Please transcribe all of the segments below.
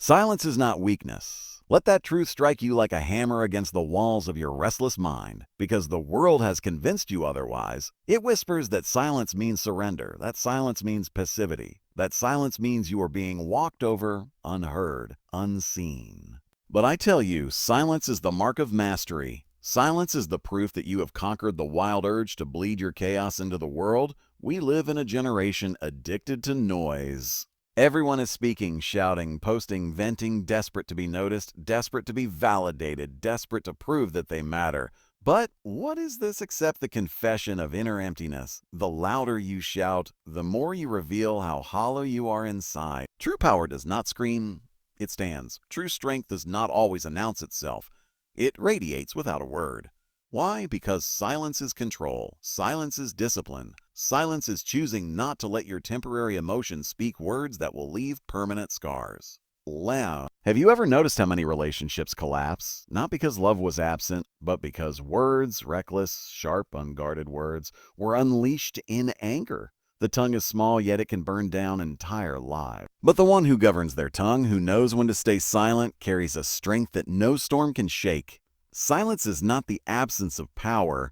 Silence is not weakness. Let that truth strike you like a hammer against the walls of your restless mind, because the world has convinced you otherwise. It whispers that silence means surrender, that silence means passivity, that silence means you are being walked over, unheard, unseen. But I tell you, silence is the mark of mastery. Silence is the proof that you have conquered the wild urge to bleed your chaos into the world. We live in a generation addicted to noise. Everyone is speaking, shouting, posting, venting, desperate to be noticed, desperate to be validated, desperate to prove that they matter. But what is this except the confession of inner emptiness? The louder you shout, the more you reveal how hollow you are inside. True power does not scream, it stands. True strength does not always announce itself. It radiates without a word. Why? Because silence is control. Silence is discipline. Silence is choosing not to let your temporary emotions speak words that will leave permanent scars. Loud. Have you ever noticed how many relationships collapse? Not because love was absent, but because words, reckless, sharp, unguarded words, were unleashed in anger. The tongue is small, yet it can burn down entire lives. But the one who governs their tongue, who knows when to stay silent, carries a strength that no storm can shake. Silence is not the absence of power.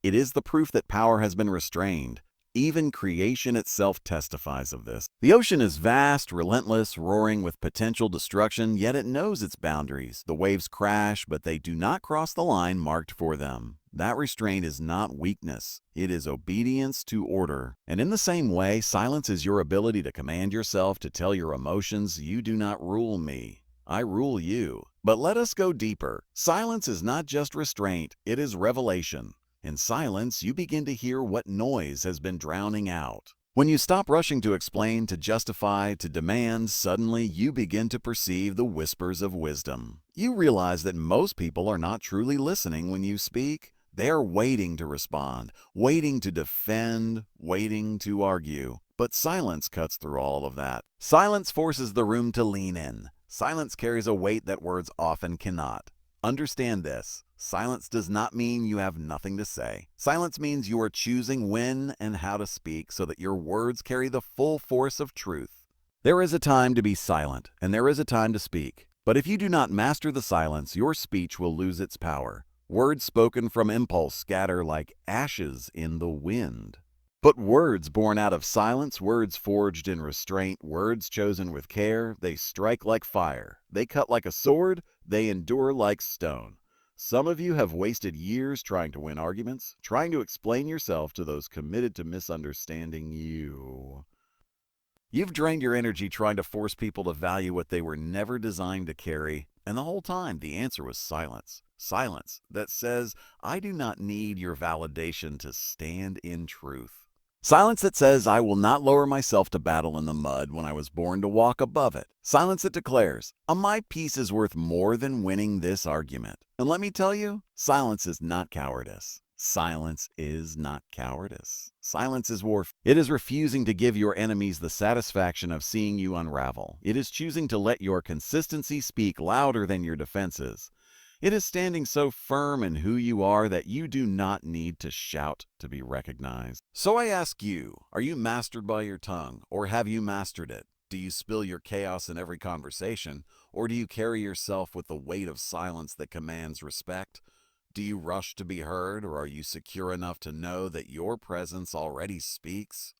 It is the proof that power has been restrained. Even creation itself testifies of this. The ocean is vast, relentless, roaring with potential destruction, yet it knows its boundaries. The waves crash, but they do not cross the line marked for them. That restraint is not weakness. It is obedience to order. And in the same way, silence is your ability to command yourself, to tell your emotions, "You do not rule me. I rule you." But let us go deeper. Silence is not just restraint, it is revelation. In silence, you begin to hear what noise has been drowning out. When you stop rushing to explain, to justify, to demand, suddenly you begin to perceive the whispers of wisdom. You realize that most people are not truly listening when you speak. They are waiting to respond, waiting to defend, waiting to argue. But silence cuts through all of that. Silence forces the room to lean in. Silence carries a weight that words often cannot. Understand this. Silence does not mean you have nothing to say. Silence means you are choosing when and how to speak so that your words carry the full force of truth. There is a time to be silent, and there is a time to speak. But if you do not master the silence, your speech will lose its power. Words spoken from impulse scatter like ashes in the wind. But words born out of silence, words forged in restraint, words chosen with care, they strike like fire. They cut like a sword, they endure like stone. Some of you have wasted years trying to win arguments, trying to explain yourself to those committed to misunderstanding you. You've drained your energy trying to force people to value what they were never designed to carry, and the whole time the answer was silence. Silence that says, "I do not need your validation to stand in truth." Silence that says, "I will not lower myself to battle in the mud when I was born to walk above it." Silence that declares, "My peace is worth more than winning this argument." And let me tell you, silence is not cowardice. Silence is not cowardice. Silence is warfare. It is refusing to give your enemies the satisfaction of seeing you unravel. It is choosing to let your consistency speak louder than your defenses. It is standing so firm in who you are that you do not need to shout to be recognized. So I ask you, are you mastered by your tongue, or have you mastered it? Do you spill your chaos in every conversation, or do you carry yourself with the weight of silence that commands respect? Do you rush to be heard, or are you secure enough to know that your presence already speaks?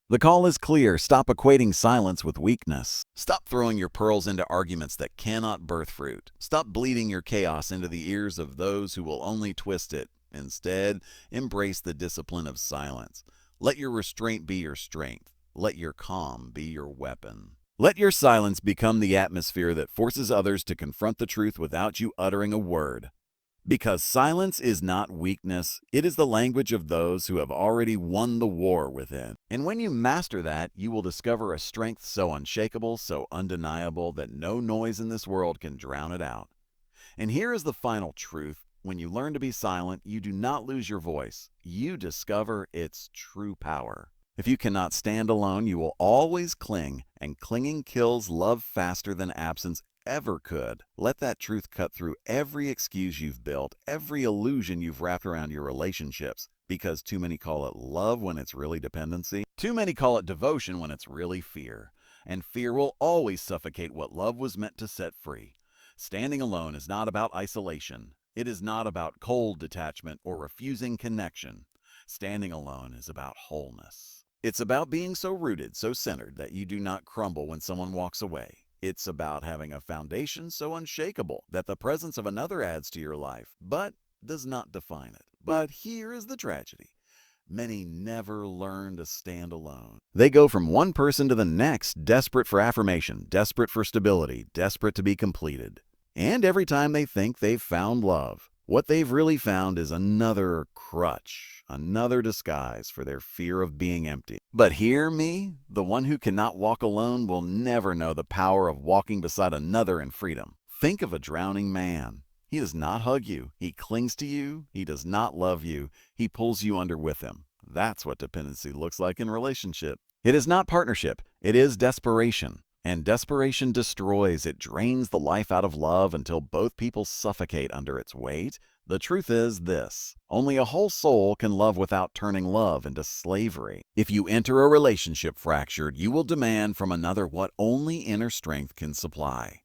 The call is clear. Stop equating silence with weakness. Stop throwing your pearls into arguments that cannot birth fruit. Stop bleeding your chaos into the ears of those who will only twist it. Instead, embrace the discipline of silence. Let your restraint be your strength. Let your calm be your weapon. Let your silence become the atmosphere that forces others to confront the truth without you uttering a word. Because silence is not weakness, it is the language of those who have already won the war within. And when you master that, you will discover a strength so unshakable, so undeniable, that no noise in this world can drown it out. And here is the final truth. When you learn to be silent, you do not lose your voice. You discover its true power. If you cannot stand alone, you will always cling, and clinging kills love faster than absence ever could. Let that truth cut through every excuse you've built, every illusion you've wrapped around your relationships, because too many call it love when it's really dependency. Too many call it devotion when it's really fear. and fear will always suffocate what love was meant to set free. Standing alone is not about isolation. It is not about cold detachment or refusing connection. Standing alone is about wholeness. It's about being so rooted, so centered that you do not crumble when someone walks away. It's about having a foundation so unshakable that the presence of another adds to your life, but does not define it. But here is the tragedy. Many never learn to stand alone. They go from one person to the next, desperate for affirmation, desperate for stability, desperate to be completed. And every time they think they've found love, what they've really found is another crutch, another disguise for their fear of being empty. But hear me, the one who cannot walk alone will never know the power of walking beside another in freedom. Think of a drowning man. He does not hug you. He clings to you. He does not love you. He pulls you under with him. That's what dependency looks like in relationship. It is not partnership. It is desperation. And desperation destroys. It drains the life out of love until both people suffocate under its weight. The truth is this: only a whole soul can love without turning love into slavery. If you enter a relationship fractured, you will demand from another what only inner strength can supply.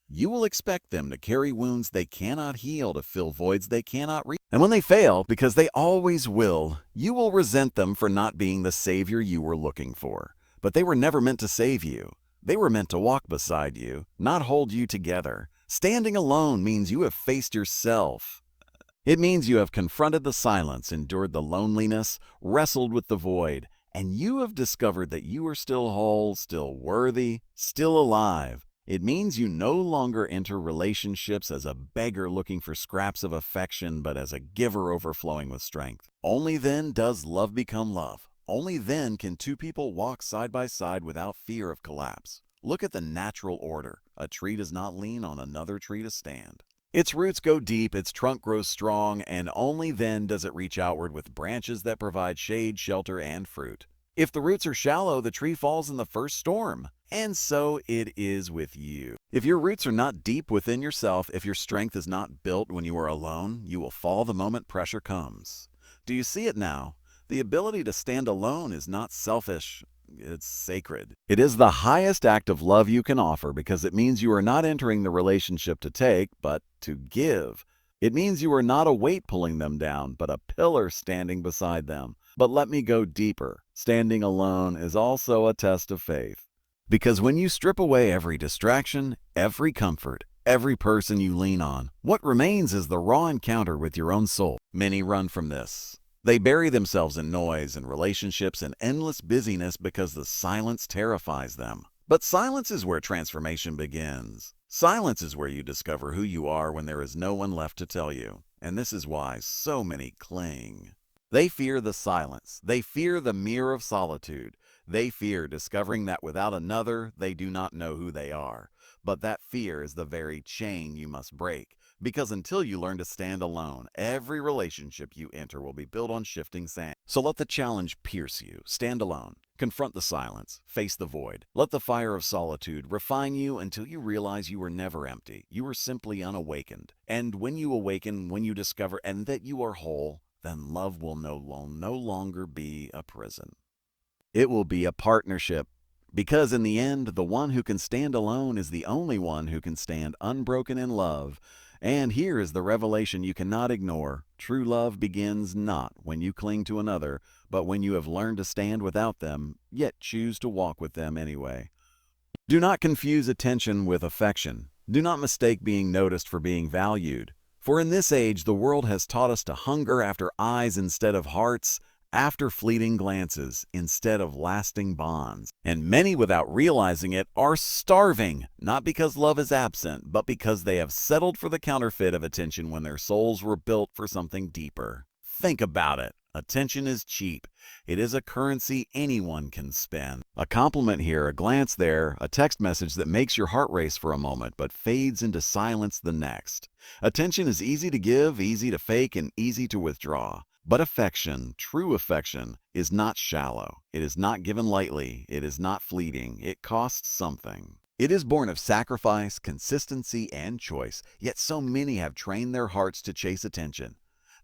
You will expect them to carry wounds they cannot heal, to fill voids they cannot reach. And when they fail, because they always will, you will resent them for not being the savior you were looking for. But they were never meant to save you. They were meant to walk beside you, not hold you together. Standing alone means you have faced yourself. It means you have confronted the silence, endured the loneliness, wrestled with the void, and you have discovered that you are still whole, still worthy, still alive. It means you no longer enter relationships as a beggar looking for scraps of affection, but as a giver overflowing with strength. Only then does love become love. Only then can two people walk side by side without fear of collapse. Look at the natural order. A tree does not lean on another tree to stand. Its roots go deep, its trunk grows strong, and only then does it reach outward with branches that provide shade, shelter, and fruit. If the roots are shallow, the tree falls in the first storm. And so it is with you. If your roots are not deep within yourself, if your strength is not built when you are alone, you will fall the moment pressure comes. Do you see it now? The ability to stand alone is not selfish. It's sacred. It is the highest act of love you can offer because it means you are not entering the relationship to take, but to give. It means you are not a weight pulling them down, but a pillar standing beside them. But let me go deeper. Standing alone is also a test of faith. Because when you strip away every distraction, every comfort, every person you lean on, what remains is the raw encounter with your own soul. Many run from this. They bury themselves in noise and relationships and endless busyness because the silence terrifies them. But silence is where transformation begins. Silence is where you discover who you are when there is no one left to tell you. And this is why so many cling. They fear the silence. They fear the mirror of solitude. They fear discovering that without another, they do not know who they are. But that fear is the very chain you must break. Because until you learn to stand alone, every relationship you enter will be built on shifting sand. So let the challenge pierce you. Stand alone. Confront the silence. Face the void. Let the fire of solitude refine you until you realize you were never empty. You were simply unawakened. And when you awaken, when you discover and that you are whole, then love will no longer be a prison. It will be a partnership. Because in the end, the one who can stand alone is the only one who can stand unbroken in love. And here is the revelation you cannot ignore. True love begins not when you cling to another, but when you have learned to stand without them, yet choose to walk with them anyway. Do not confuse attention with affection. Do not mistake being noticed for being valued. For in this age, the world has taught us to hunger after eyes instead of hearts, after fleeting glances instead of lasting bonds. And many, without realizing it, are starving, not because love is absent, but because they have settled for the counterfeit of attention when their souls were built for something deeper. Think about it. Attention is cheap. It is a currency anyone can spend. A compliment here, a glance there, a text message that makes your heart race for a moment but fades into silence the next. Attention is easy to give, easy to fake, and easy to withdraw. But affection, true affection, is not shallow. It is not given lightly. It is not fleeting. It costs something. It is born of sacrifice, consistency, and choice, yet so many have trained their hearts to chase attention.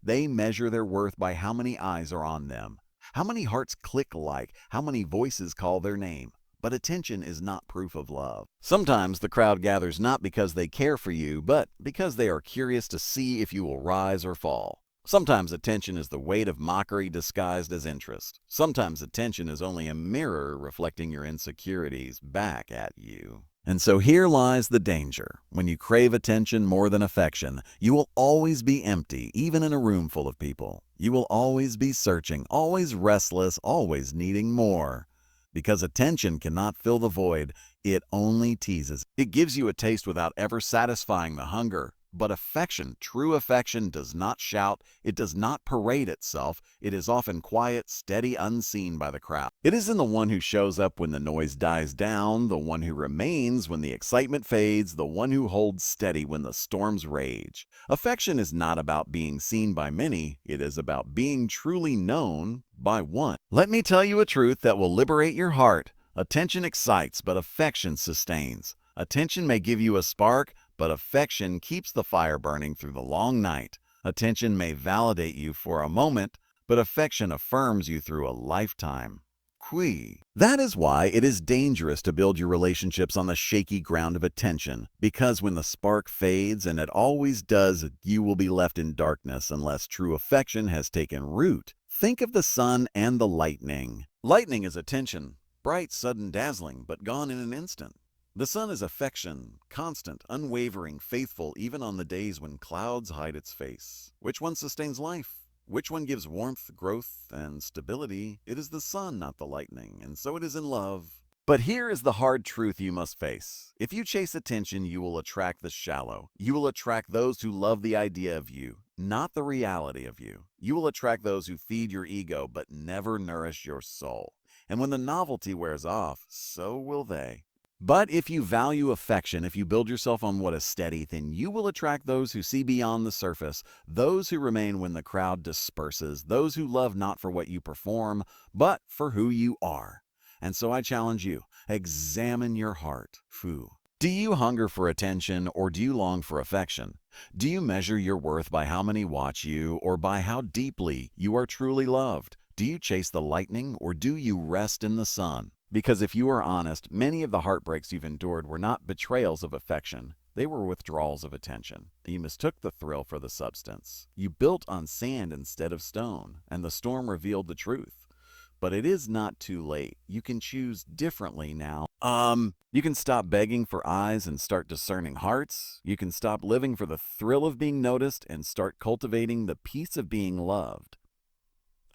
They measure their worth by how many eyes are on them, how many hearts click like, how many voices call their name. But attention is not proof of love. Sometimes the crowd gathers not because they care for you, but because they are curious to see if you will rise or fall. Sometimes attention is the weight of mockery disguised as interest. Sometimes attention is only a mirror reflecting your insecurities back at you. And so here lies the danger. When you crave attention more than affection, you will always be empty, even in a room full of people. You will always be searching, always restless, always needing more. Because attention cannot fill the void, it only teases. It gives you a taste without ever satisfying the hunger. But affection, true affection, does not shout. It does not parade itself. It is often quiet, steady, unseen by the crowd. It is in the one who shows up when the noise dies down, the one who remains when the excitement fades, the one who holds steady when the storms rage. Affection is not about being seen by many. It is about being truly known by one. Let me tell you a truth that will liberate your heart. Attention excites, but affection sustains. Attention may give you a spark, but affection keeps the fire burning through the long night. Attention may validate you for a moment, but affection affirms you through a lifetime. That is why it is dangerous to build your relationships on the shaky ground of attention, because when the spark fades, and it always does, you will be left in darkness unless true affection has taken root. Think of the sun and the lightning. Lightning is attention, bright, sudden, dazzling, but gone in an instant. The sun is affection, constant, unwavering, faithful, even on the days when clouds hide its face. Which one sustains life? Which one gives warmth, growth, and stability? It is the sun, not the lightning, and so it is in love. But here is the hard truth you must face. If you chase attention, you will attract the shallow. You will attract those who love the idea of you, not the reality of you. You will attract those who feed your ego, but never nourish your soul. And when the novelty wears off, so will they. But if you value affection, if you build yourself on what is steady, then you will attract those who see beyond the surface, those who remain when the crowd disperses, those who love not for what you perform, but for who you are. And so I challenge you, examine your heart. Do you hunger for attention, or do you long for affection? Do you measure your worth by how many watch you, or by how deeply you are truly loved? Do you chase the lightning, or do you rest in the sun? Because if you are honest, many of the heartbreaks you've endured were not betrayals of affection. They were withdrawals of attention. You mistook the thrill for the substance. You built on sand instead of stone, and the storm revealed the truth. But it is not too late. You can choose differently now. You can stop begging for eyes and start discerning hearts. You can stop living for the thrill of being noticed and start cultivating the peace of being loved.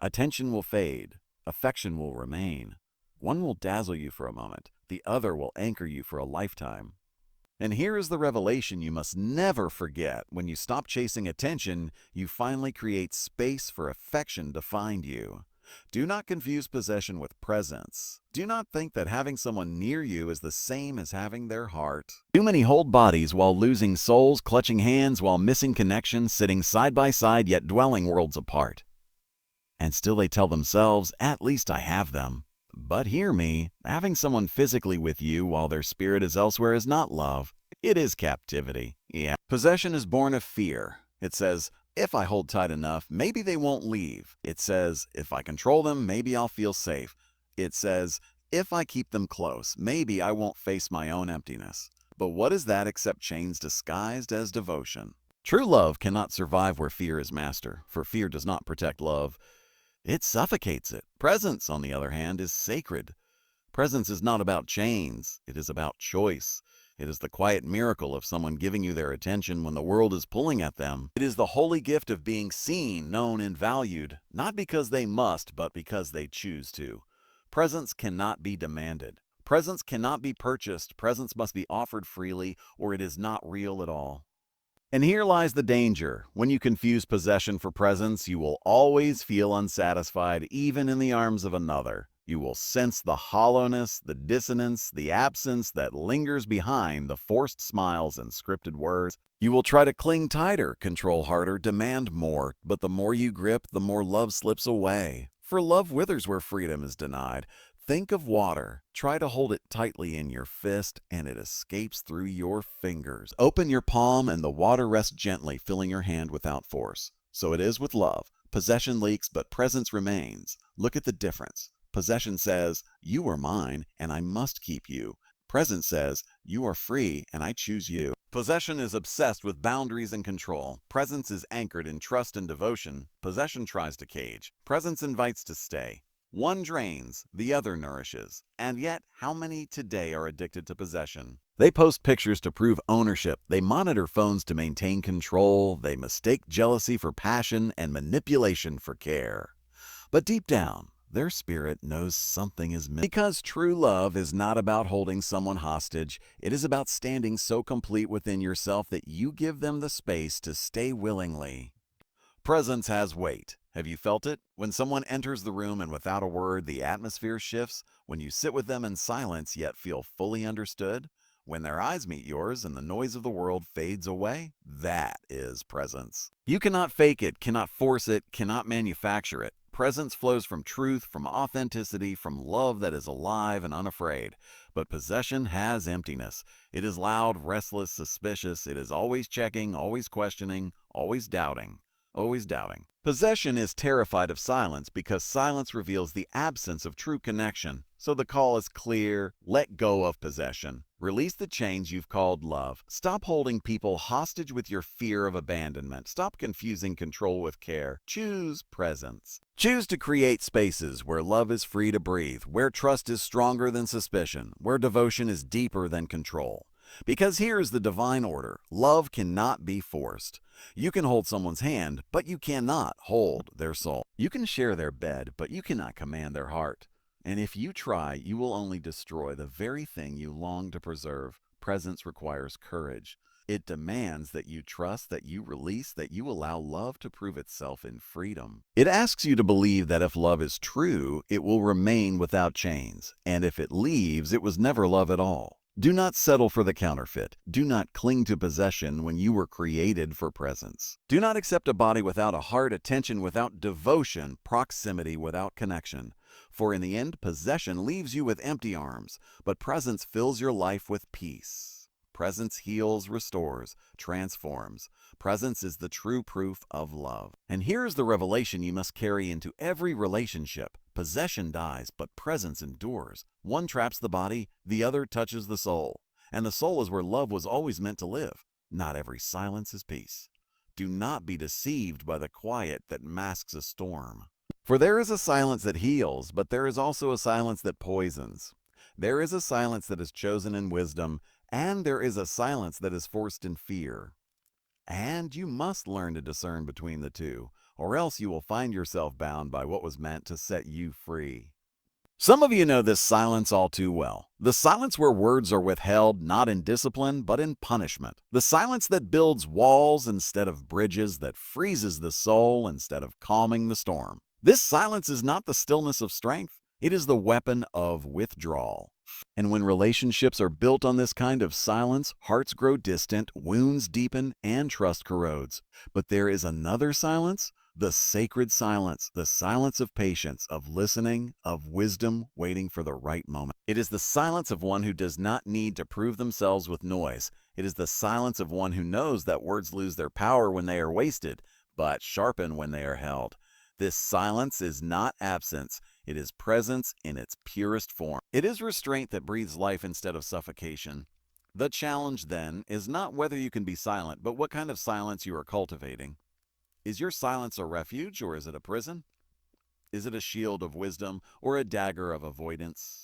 Attention will fade. Affection will remain. One will dazzle you for a moment. The other will anchor you for a lifetime. And here is the revelation you must never forget. When you stop chasing attention, you finally create space for affection to find you. Do not confuse possession with presence. Do not think that having someone near you is the same as having their heart. Too many hold bodies while losing souls, clutching hands while missing connection, sitting side by side yet dwelling worlds apart. And still they tell themselves, at least I have them. But hear me, having someone physically with you while their spirit is elsewhere is not love. It is captivity. Possession is born of fear. It says, if I hold tight enough, maybe they won't leave. It says, if I control them, maybe I'll feel safe. It says, if I keep them close, maybe I won't face my own emptiness. But what is that except chains disguised as devotion? True love cannot survive where fear is master, for fear does not protect love. It suffocates it. Presence, on the other hand, is sacred. Presence is not about chains. It is about choice. It is the quiet miracle of someone giving you their attention when the world is pulling at them. It is the holy gift of being seen, known, and valued, not because they must, but because they choose to. Presence cannot be demanded. Presence cannot be purchased. Presence must be offered freely, or it is not real at all. And here lies the danger. When you confuse possession for presence, you will always feel unsatisfied, even in the arms of another. You will sense the hollowness, the dissonance, the absence that lingers behind the forced smiles and scripted words. You will try to cling tighter, control harder, demand more, but the more you grip, the more love slips away. For love withers where freedom is denied. Think of water. Try to hold it tightly in your fist, and it escapes through your fingers. Open your palm, and the water rests gently, filling your hand without force. So it is with love. Possession leaks, but presence remains. Look at the difference. Possession says, you are mine and I must keep you. Presence says, you are free and I choose you. Possession is obsessed with boundaries and control. Presence is anchored in trust and devotion. Possession tries to cage. Presence invites to stay. One drains, the other nourishes. And yet, how many today are addicted to possession? They post pictures to prove ownership. They monitor phones to maintain control. They mistake jealousy for passion and manipulation for care. But deep down, their spirit knows something is missing. Because true love is not about holding someone hostage. It is about standing so complete within yourself that you give them the space to stay willingly. Presence has weight. Have you felt it? When someone enters the room and without a word, the atmosphere shifts. When you sit with them in silence yet feel fully understood. When their eyes meet yours and the noise of the world fades away, that is presence. You cannot fake it, cannot force it, cannot manufacture it. Presence flows from truth, from authenticity, from love that is alive and unafraid. But possession has emptiness. It is loud, restless, suspicious. It is always checking, always questioning, always doubting. Always doubting. Possession is terrified of silence because silence reveals the absence of true connection. So the call is clear: let go of possession. Release the chains you've called love. Stop holding people hostage with your fear of abandonment. Stop confusing control with care. Choose presence. Choose to create spaces where love is free to breathe, where trust is stronger than suspicion, where devotion is deeper than control. Because here is the divine order: love cannot be forced. You can hold someone's hand, but you cannot hold their soul. You can share their bed, but you cannot command their heart. And if you try, you will only destroy the very thing you long to preserve. Presence requires courage. It demands that you trust, that you release, that you allow love to prove itself in freedom. It asks you to believe that if love is true, it will remain without chains. And if it leaves, it was never love at all. Do not settle for the counterfeit. Do not cling to possession when you were created for presence. Do not accept a body without a heart, attention without devotion, proximity without connection. For in the end, possession leaves you with empty arms, but presence fills your life with peace. Presence heals, restores, transforms. Presence is the true proof of love. And here is the revelation you must carry into every relationship. Possession dies, but presence endures. One traps the body, the other touches the soul. And the soul is where love was always meant to live. Not every silence is peace. Do not be deceived by the quiet that masks a storm. For there is a silence that heals, but there is also a silence that poisons. There is a silence that is chosen in wisdom, and there is a silence that is forced in fear. And you must learn to discern between the two, or else you will find yourself bound by what was meant to set you free. Some of you know this silence all too well. The silence where words are withheld not in discipline, but in punishment. The silence that builds walls instead of bridges, that freezes the soul instead of calming the storm. This silence is not the stillness of strength. It is the weapon of withdrawal. And when relationships are built on this kind of silence, hearts grow distant, wounds deepen, and trust corrodes. But there is another silence, the sacred silence, the silence of patience, of listening, of wisdom, waiting for the right moment. It is the silence of one who does not need to prove themselves with noise. It is the silence of one who knows that words lose their power when they are wasted, but sharpen when they are held. This silence is not absence. It is presence in its purest form. It is restraint that breathes life instead of suffocation. The challenge, then, is not whether you can be silent, but what kind of silence you are cultivating. Is your silence a refuge, or is it a prison? Is it a shield of wisdom, or a dagger of avoidance?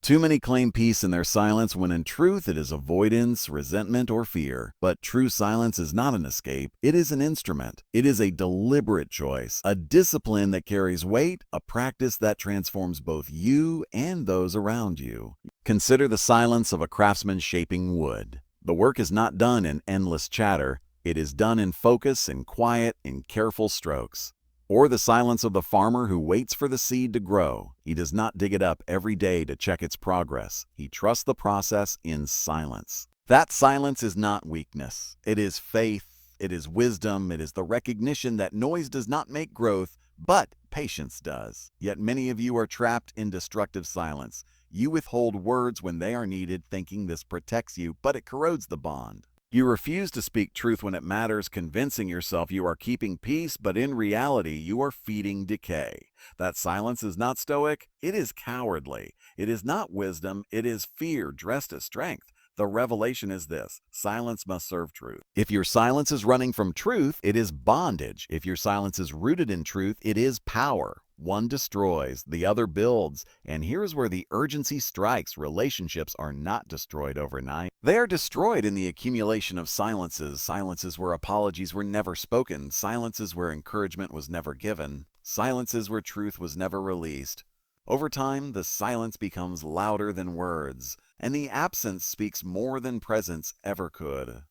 Too many claim peace in their silence when in truth it is avoidance, resentment, or fear. But true silence is not an escape. It is an instrument. It is a deliberate choice, a discipline that carries weight, a practice that transforms both you and those around you. Consider the silence of a craftsman shaping wood. The work is not done in endless chatter. It is done in focus, in quiet, in careful strokes. Or the silence of the farmer who waits for the seed to grow. He does not dig it up every day to check its progress. He trusts the process in silence. That silence is not weakness. It is faith. It is wisdom. It is the recognition that noise does not make growth, but patience does. Yet many of you are trapped in destructive silence. You withhold words when they are needed, thinking this protects you, but it corrodes the bond. You refuse to speak truth when it matters, convincing yourself you are keeping peace, but in reality, you are feeding decay. That silence is not stoic, it is cowardly. It is not wisdom, it is fear dressed as strength. The revelation is this: silence must serve truth. If your silence is running from truth, it is bondage. If your silence is rooted in truth, it is power. One destroys, the other builds. And here's where the urgency strikes: relationships are not destroyed overnight. They are destroyed in the accumulation of silences. Silences where apologies were never spoken. Silences where encouragement was never given. Silences where truth was never released. Over time, the silence becomes louder than words, and the absence speaks more than presence ever could.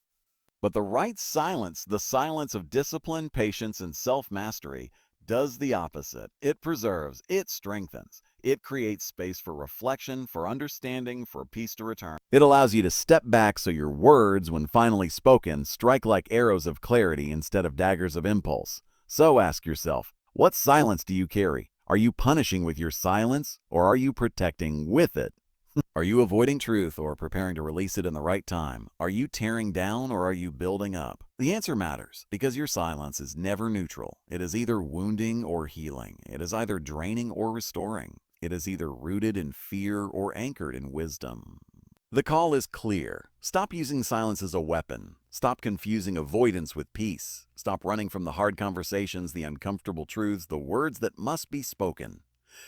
But the right silence, the silence of discipline, patience, and self-mastery, does the opposite. It preserves, it strengthens, it creates space for reflection, for understanding, for peace to return. It allows you to step back so your words, when finally spoken, strike like arrows of clarity instead of daggers of impulse. So ask yourself, what silence do you carry? Are you punishing with your silence, or are you protecting with it? Are you avoiding truth or preparing to release it in the right time? Are you tearing down or are you building up? The answer matters because your silence is never neutral. It is either wounding or healing. It is either draining or restoring. It is either rooted in fear or anchored in wisdom. The call is clear. Stop using silence as a weapon. Stop confusing avoidance with peace. Stop running from the hard conversations, the uncomfortable truths, the words that must be spoken.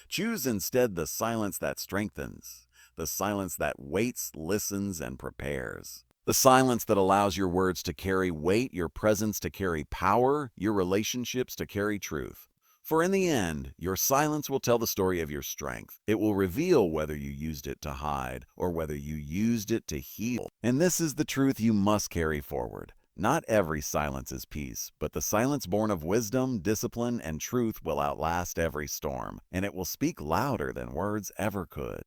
Choose instead the silence that strengthens, the silence that waits, listens, and prepares. The silence that allows your words to carry weight, your presence to carry power, your relationships to carry truth. For in the end, your silence will tell the story of your strength. It will reveal whether you used it to hide or whether you used it to heal. And this is the truth you must carry forward. Not every silence is peace, but the silence born of wisdom, discipline, and truth will outlast every storm, and it will speak louder than words ever could.